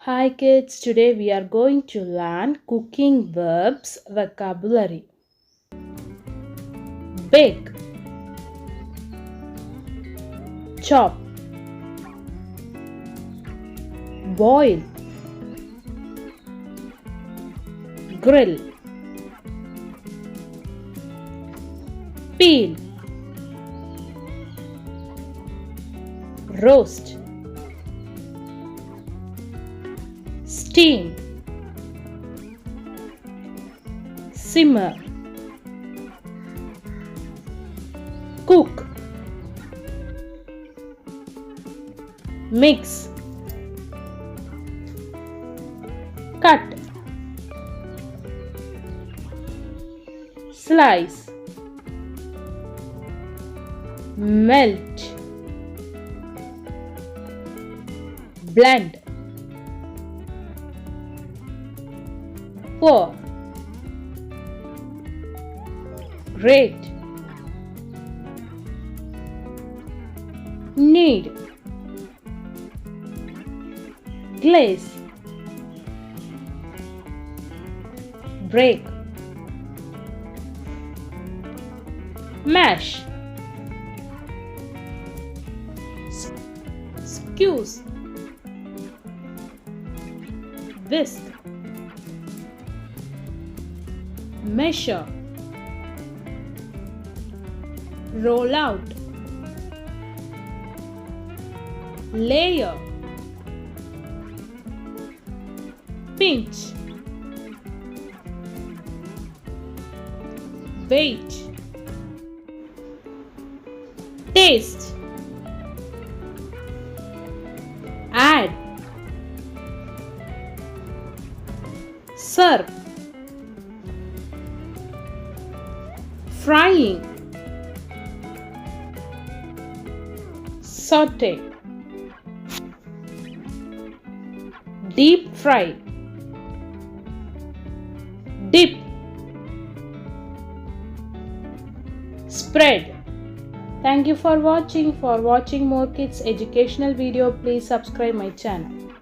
Hi kids, today we are going to learn cooking verbs vocabulary. Bake, chop, boil, grill, peel, roast, steam, simmer, cook, mix, cut, slice, melt, blend, pour, grate, knead, glaze, break, mash, squeeze, whisk, measure, roll out, layer, pinch, wait, taste, add, serve, frying, saute, deep fry, dip, spread. Thank you for watching. For watching more kids educational video, please subscribe my channel.